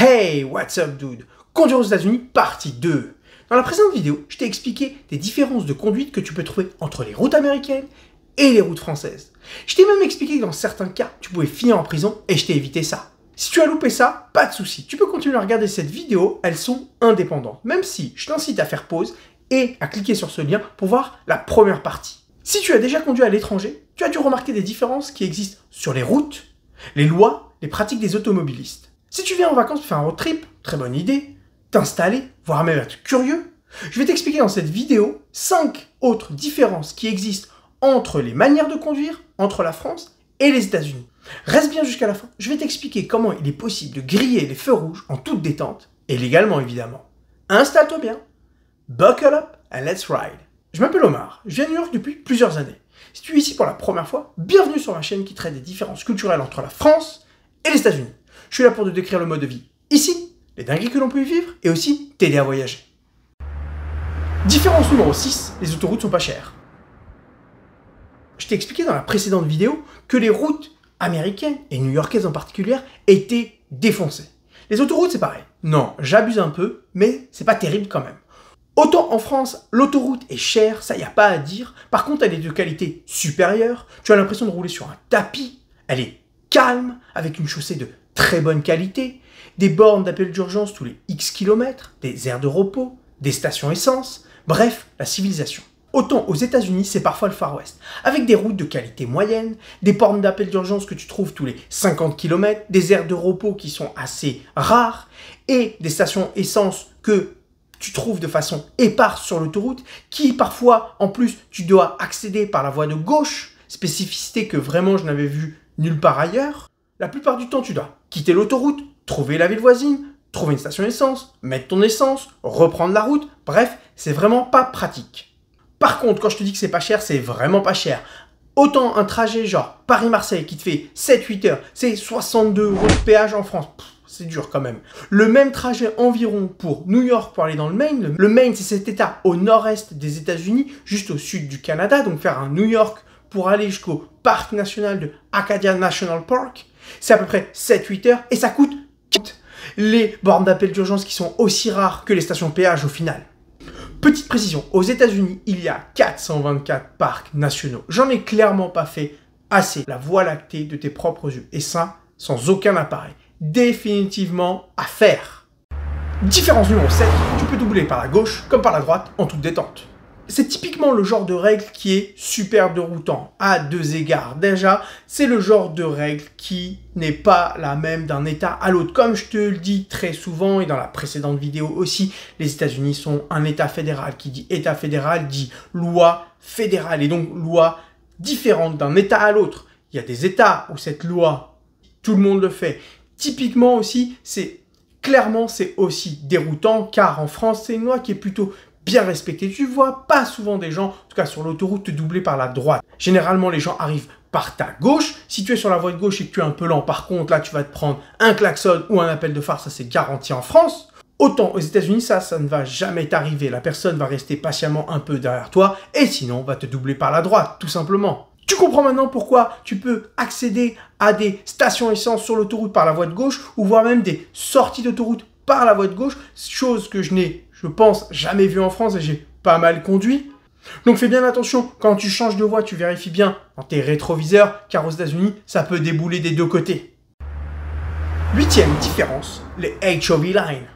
Hey, what's up dude? Conduire aux États-Unis, partie 2. Dans la précédente vidéo, je t'ai expliqué des différences de conduite que tu peux trouver entre les routes américaines et les routes françaises. Je t'ai même expliqué que dans certains cas, tu pouvais finir en prison et je t'ai évité ça. Si tu as loupé ça, pas de souci, tu peux continuer à regarder cette vidéo, elles sont indépendantes. Même si je t'incite à faire pause et à cliquer sur ce lien pour voir la première partie. Si tu as déjà conduit à l'étranger, tu as dû remarquer des différences qui existent sur les routes, les lois, les pratiques des automobilistes. Si tu viens en vacances pour faire un road trip, très bonne idée, t'installer, voire même être curieux, je vais t'expliquer dans cette vidéo 5 autres différences qui existent entre les manières de conduire entre la France et les États-Unis. Reste bien jusqu'à la fin, je vais t'expliquer comment il est possible de griller les feux rouges en toute détente, et légalement évidemment. Installe-toi bien, buckle up and let's ride. Je m'appelle Omar, je viens à New York depuis plusieurs années. Si tu es ici pour la première fois, bienvenue sur ma chaîne qui traite des différences culturelles entre la France et les États-Unis. Je suis là pour te décrire le mode de vie ici, les dingueries que l'on peut y vivre, et aussi t'aider à voyager. Différence numéro 6, les autoroutes sont pas chères. Je t'ai expliqué dans la précédente vidéo que les routes américaines, et new-yorkaises en particulier, étaient défoncées. Les autoroutes c'est pareil. Non, j'abuse un peu, mais c'est pas terrible quand même. Autant en France, l'autoroute est chère, ça y a pas à dire. Par contre, elle est de qualité supérieure. Tu as l'impression de rouler sur un tapis. Elle est calme, avec une chaussée de très bonne qualité, des bornes d'appel d'urgence tous les X kilomètres, des aires de repos, des stations essence, bref, la civilisation. Autant aux États-Unis, c'est parfois le Far West, avec des routes de qualité moyenne, des bornes d'appel d'urgence que tu trouves tous les 50 km, des aires de repos qui sont assez rares, et des stations essence que tu trouves de façon éparse sur l'autoroute, qui parfois, en plus, tu dois accéder par la voie de gauche, spécificité que vraiment je n'avais vue nulle part ailleurs. La plupart du temps, tu dois quitter l'autoroute, trouver la ville voisine, trouver une station essence, mettre ton essence, reprendre la route. Bref, c'est vraiment pas pratique. Par contre, quand je te dis que c'est pas cher, c'est vraiment pas cher. Autant un trajet genre Paris-Marseille qui te fait 7-8 heures, c'est 62 € de péage en France. C'est dur quand même. Le même trajet environ pour New York pour aller dans le Maine. Le Maine, c'est cet état au nord-est des États-Unis, juste au sud du Canada. Donc faire un New York pour aller jusqu'au parc national de Acadia National Park, c'est à peu près 7-8 heures et ça coûte les bornes d'appel d'urgence qui sont aussi rares que les stations péage au final. Petite précision, aux États-Unis, il y a 424 parcs nationaux. J'en ai clairement pas fait assez. La voie lactée de tes propres yeux. Et ça, sans aucun appareil. Définitivement à faire. Différence numéro 7, tu peux doubler par la gauche comme par la droite en toute détente. C'est typiquement le genre de règle qui est super déroutant à deux égards. Déjà, c'est le genre de règle qui n'est pas la même d'un État à l'autre. Comme je te le dis très souvent et dans la précédente vidéo aussi, les États-Unis sont un État fédéral. Qui dit État fédéral dit loi fédérale et donc loi différente d'un État à l'autre. Il y a des États où cette loi, tout le monde le fait. Typiquement aussi, c'est aussi déroutant car en France, c'est une loi qui est plutôt bien respecté. Tu vois pas souvent des gens, en tout cas sur l'autoroute, te doubler par la droite. Généralement, les gens arrivent par ta gauche. Si tu es sur la voie de gauche et que tu es un peu lent, par contre, là, tu vas te prendre un klaxon ou un appel de phare. Ça, c'est garanti en France. Autant aux États-Unis, ça ne va jamais t'arriver. La personne va rester patiemment un peu derrière toi et sinon, va te doubler par la droite, tout simplement. Tu comprends maintenant pourquoi tu peux accéder à des stations essence sur l'autoroute par la voie de gauche ou voire même des sorties d'autoroute par la voie de gauche, chose que je n'ai, je pense, jamais vu en France et j'ai pas mal conduit. Donc fais bien attention, quand tu changes de voie, tu vérifies bien dans tes rétroviseurs, car aux États-Unis, ça peut débouler des deux côtés. 8e différence, les HOV lines.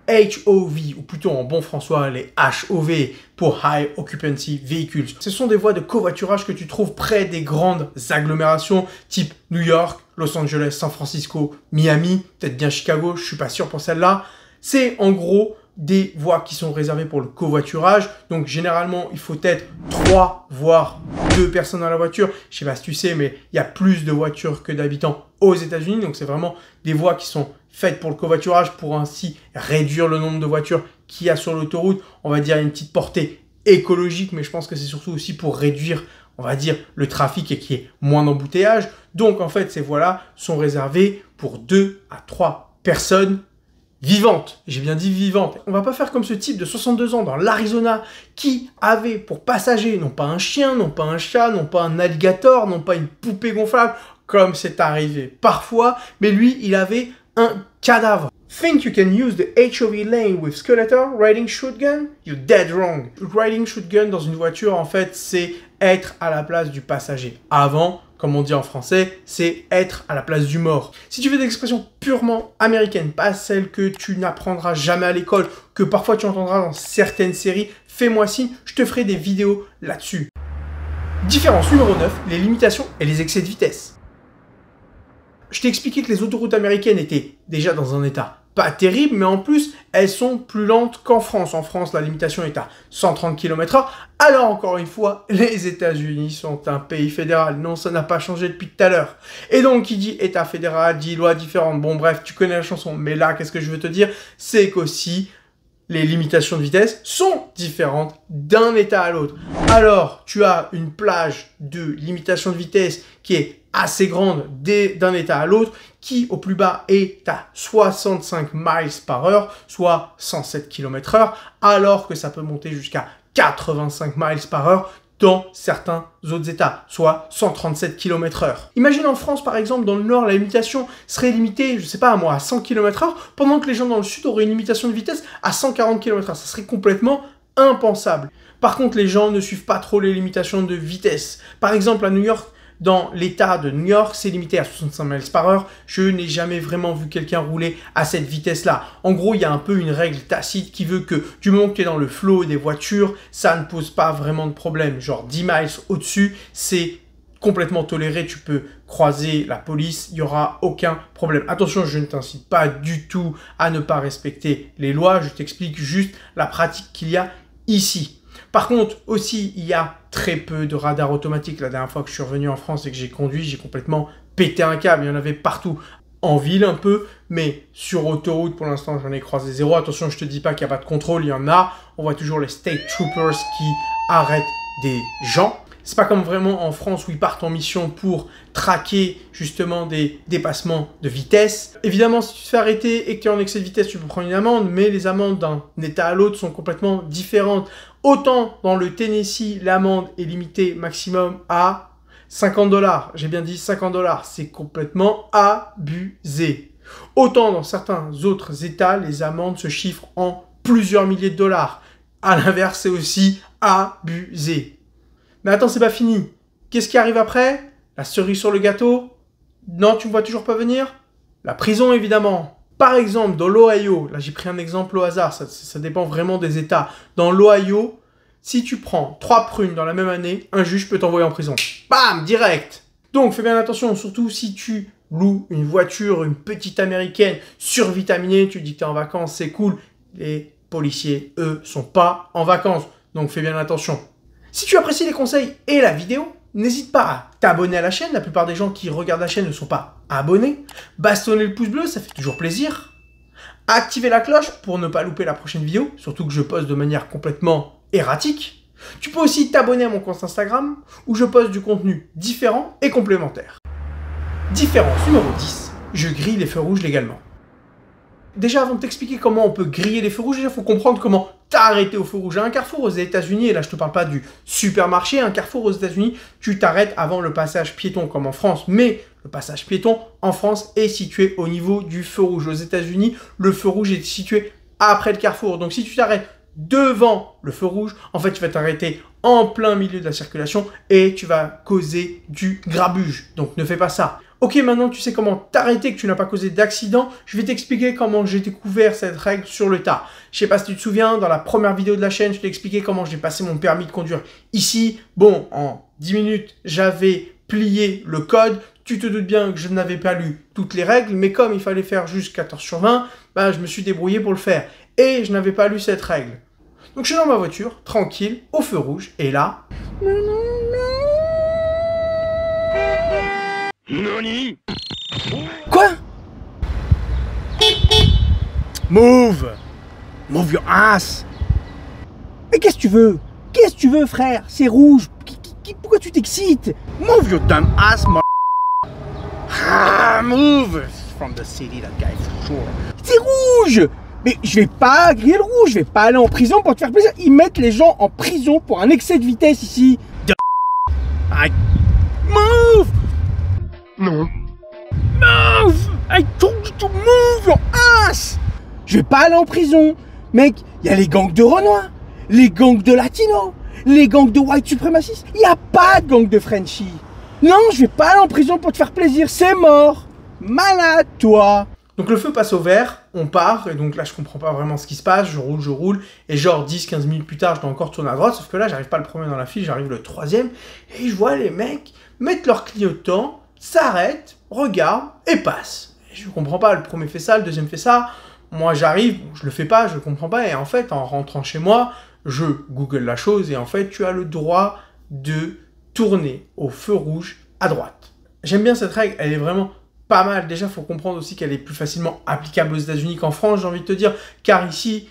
HOV, ou plutôt en bon françois, les HOV pour High Occupancy Vehicles. Ce sont des voies de covoiturage que tu trouves près des grandes agglomérations type New York, Los Angeles, San Francisco, Miami, peut-être bien Chicago, je suis pas sûr pour celle-là. C'est en gros des voies qui sont réservées pour le covoiturage. Donc généralement, il faut être 3 voire 2 personnes dans la voiture. Je sais pas si tu sais, mais il y a plus de voitures que d'habitants aux États-Unis. Donc c'est vraiment des voies qui sont faites pour le covoiturage pour ainsi réduire le nombre de voitures qu'il y a sur l'autoroute. On va dire une petite portée écologique, mais je pense que c'est surtout aussi pour réduire, on va dire, le trafic et qu'il y ait moins d'embouteillage. Donc en fait, ces voies-là sont réservées pour 2 à 3 personnes vivantes. J'ai bien dit vivantes. On va pas faire comme ce type de 62 ans dans l'Arizona qui avait pour passager non pas un chien, non pas un chat, non pas un alligator, non pas une poupée gonflable, comme c'est arrivé parfois, mais lui, il avait un cadavre. Think you can use the HOV lane with Skeletor riding shotgun? You're dead wrong. Riding shotgun dans une voiture, en fait, c'est être à la place du passager. Avant, comme on dit en français, c'est être à la place du mort. Si tu veux des expressions purement américaines, pas celles que tu n'apprendras jamais à l'école, que parfois tu entendras dans certaines séries, fais-moi signe, je te ferai des vidéos là-dessus. Différence numéro 9, les limitations et les excès de vitesse. Je t'ai expliqué que les autoroutes américaines étaient déjà dans un état pas terrible, mais en plus, elles sont plus lentes qu'en France. En France, la limitation est à 130 km/h. Alors, encore une fois, les États-Unis sont un pays fédéral. Non, ça n'a pas changé depuis tout à l'heure. Et donc, qui dit État fédéral, dit loi différente. Bon, bref, tu connais la chanson. Mais là, qu'est-ce que je veux te dire? C'est qu'aussi, les limitations de vitesse sont différentes d'un État à l'autre. Alors, tu as une plage de limitation de vitesse qui est assez grande d'un État à l'autre, qui au plus bas est à 65 miles par heure, soit 107 km/h, alors que ça peut monter jusqu'à 85 miles par heure dans certains autres États, soit 137 km/h. Imagine en France, par exemple, dans le Nord, la limitation serait limitée, je sais pas moi, à 100 km/h, pendant que les gens dans le Sud auraient une limitation de vitesse à 140 km/h. Ça serait complètement impensable. Par contre, les gens ne suivent pas trop les limitations de vitesse. Par exemple, à New York, dans l'état de New York, c'est limité à 65 miles par heure. Je n'ai jamais vraiment vu quelqu'un rouler à cette vitesse-là. En gros, il y a un peu une règle tacite qui veut que du moment que tu es dans le flow des voitures, ça ne pose pas vraiment de problème. Genre 10 miles au-dessus, c'est complètement toléré. Tu peux croiser la police, il n'y aura aucun problème. Attention, je ne t'incite pas du tout à ne pas respecter les lois. Je t'explique juste la pratique qu'il y a ici. Par contre, aussi, il y a très peu de radars automatiques. La dernière fois que je suis revenu en France et que j'ai conduit, j'ai complètement pété un câble. Il y en avait partout. En ville un peu, mais sur autoroute, pour l'instant, j'en ai croisé zéro. Attention, je te dis pas qu'il n'y a pas de contrôle, il y en a. On voit toujours les state troopers qui arrêtent des gens. C'est pas comme vraiment en France où ils partent en mission pour traquer justement des dépassements de vitesse. Évidemment, si tu te fais arrêter et que tu es en excès de vitesse, tu peux prendre une amende, mais les amendes d'un état à l'autre sont complètement différentes. Autant dans le Tennessee, l'amende est limitée maximum à 50 $. J'ai bien dit 50 $. C'est complètement abusé. Autant dans certains autres États, les amendes se chiffrent en plusieurs milliers de dollars. À l'inverse, c'est aussi abusé. Mais attends, c'est pas fini. Qu'est-ce qui arrive après? La cerise sur le gâteau? Non, tu me vois toujours pas venir? La prison, évidemment. Par exemple, dans l'Ohio, là j'ai pris un exemple au hasard, ça dépend vraiment des États. Dans l'Ohio, si tu prends 3 prunes dans la même année, un juge peut t'envoyer en prison. Bam, direct. Donc fais bien attention, surtout si tu loues une voiture, une petite américaine survitaminée, tu dis que tu es en vacances, c'est cool. Les policiers, eux, sont pas en vacances, donc fais bien attention. Si tu apprécies les conseils et la vidéo, n'hésite pas à t'abonner à la chaîne. La plupart des gens qui regardent la chaîne ne sont pas abonnés. Bastonner le pouce bleu, ça fait toujours plaisir. Activer la cloche pour ne pas louper la prochaine vidéo, surtout que je poste de manière complètement erratique. Tu peux aussi t'abonner à mon compte Instagram, où je poste du contenu différent et complémentaire. Différence numéro 10, je grille les feux rouges légalement. Déjà, avant de t'expliquer comment on peut griller les feux rouges, il faut comprendre comment t'arrêter au feu rouge. À un carrefour aux États-Unis, et là je te parle pas du supermarché, un carrefour aux États-Unis, tu t'arrêtes avant le passage piéton comme en France, mais le passage piéton en France est situé au niveau du feu rouge. Aux États-Unis, le feu rouge est situé après le carrefour. Donc si tu t'arrêtes devant le feu rouge, en fait tu vas t'arrêter en plein milieu de la circulation et tu vas causer du grabuge. Donc ne fais pas ça. Ok, maintenant tu sais comment t'arrêter, que tu n'as pas causé d'accident. Je vais t'expliquer comment j'ai découvert cette règle sur le tas. Je sais pas si tu te souviens, dans la première vidéo de la chaîne, je t'ai expliqué comment j'ai passé mon permis de conduire ici. Bon, en 10 minutes, j'avais plié le code. Tu te doutes bien que je n'avais pas lu toutes les règles, mais comme il fallait faire juste 14/20, je me suis débrouillé pour le faire. Et je n'avais pas lu cette règle. Donc je suis dans ma voiture, tranquille, au feu rouge, et là... Nani? Quoi? Move! Move your ass! Mais qu'est-ce que tu veux? Qu'est-ce que tu veux, frère? C'est rouge. Pourquoi tu t'excites? Move your dumb ass, move! From the city, that guy, for sure. C'est rouge! Mais je vais pas griller le rouge, je vais pas aller en prison pour te faire plaisir. Ils mettent les gens en prison pour un excès de vitesse ici. Move! Non. Move! I told you to move your ass. Je vais pas aller en prison. Mec, il y a les gangs de Renois, les gangs de Latinos, les gangs de white suprémacistes. Il n'y a pas de gang de Frenchie. Non, je vais pas aller en prison pour te faire plaisir, c'est mort. Malade, toi. Donc le feu passe au vert, on part, et donc là je comprends pas vraiment ce qui se passe, je roule, et genre 10-15 minutes plus tard, je dois encore tourner à droite, sauf que là j'arrive pas le premier dans la file, j'arrive le troisième, et je vois les mecs mettre leur clignotant, s'arrêtent, regardent, et passent. Et je comprends pas, le premier fait ça, le deuxième fait ça, moi j'arrive, je le fais pas, je comprends pas, et en fait en rentrant chez moi, je google la chose, et en fait tu as le droit de tourner au feu rouge à droite. J'aime bien cette règle, elle est vraiment pas mal. Déjà, il faut comprendre aussi qu'elle est plus facilement applicable aux États-Unis qu'en France, j'ai envie de te dire, car ici,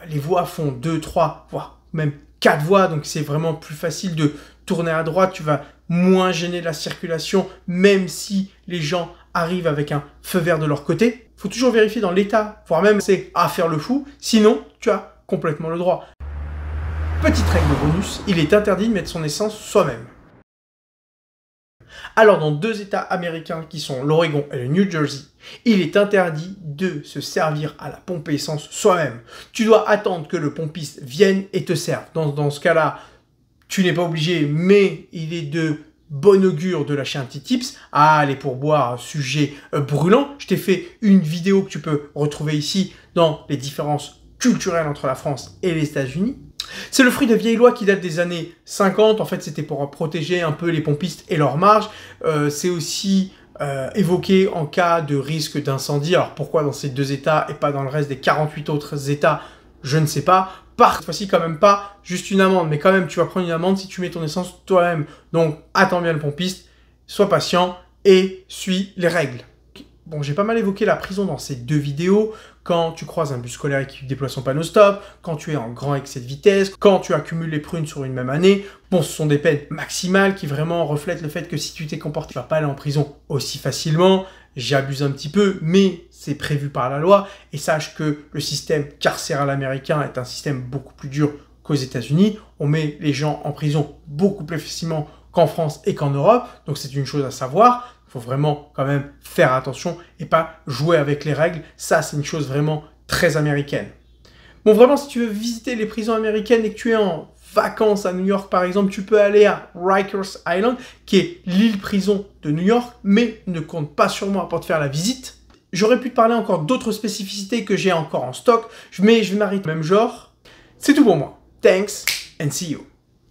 les voies font 2, 3, voire même 4 voies, donc c'est vraiment plus facile de tourner à droite, tu vas moins gêner la circulation, même si les gens arrivent avec un feu vert de leur côté. Il faut toujours vérifier dans l'état, voire même c'est à faire le fou, sinon tu as complètement le droit. Petite règle de bonus, il est interdit de mettre son essence soi-même. Alors, dans 2 États américains qui sont l'Oregon et le New Jersey, il est interdit de se servir à la pompe essence soi-même. Tu dois attendre que le pompiste vienne et te serve. Dans ce cas-là, tu n'es pas obligé, mais il est de bon augure de lâcher un petit tips. Ah, les pourboires, sujet brûlant. Je t'ai fait une vidéo que tu peux retrouver ici dans les différences culturelles entre la France et les États-Unis. C'est le fruit de vieilles lois qui datent des années 50. En fait, c'était pour protéger un peu les pompistes et leurs marges. C'est aussi évoqué en cas de risque d'incendie. Alors, pourquoi dans ces 2 États et pas dans le reste des 48 autres États, je ne sais pas. Cette fois-ci, quand même pas juste une amende. Mais quand même, tu vas prendre une amende si tu mets ton essence toi-même. Donc, attends bien le pompiste, sois patient et suis les règles. Bon, j'ai pas mal évoqué la prison dans ces 2 vidéos. Quand tu croises un bus scolaire qui déploie son panneau stop, quand tu es en grand excès de vitesse, quand tu accumules les prunes sur une même année. Bon, ce sont des peines maximales qui vraiment reflètent le fait que si tu t'es comporté, tu vas pas aller en prison aussi facilement. J'abuse un petit peu, mais c'est prévu par la loi. Et sache que le système carcéral américain est un système beaucoup plus dur qu'aux États-Unis. On met les gens en prison beaucoup plus facilement qu'en France et qu'en Europe. Donc c'est une chose à savoir. Il faut vraiment quand même faire attention et pas jouer avec les règles. Ça, c'est une chose vraiment très américaine. Bon, vraiment, si tu veux visiter les prisons américaines et que tu es en vacances à New York, par exemple, tu peux aller à Rikers Island, qui est l'île prison de New York, mais ne compte pas sur moi pour te faire la visite. J'aurais pu te parler encore d'autres spécificités que j'ai encore en stock, mais je vais m'arrêter au même genre. C'est tout pour moi. Thanks and see you.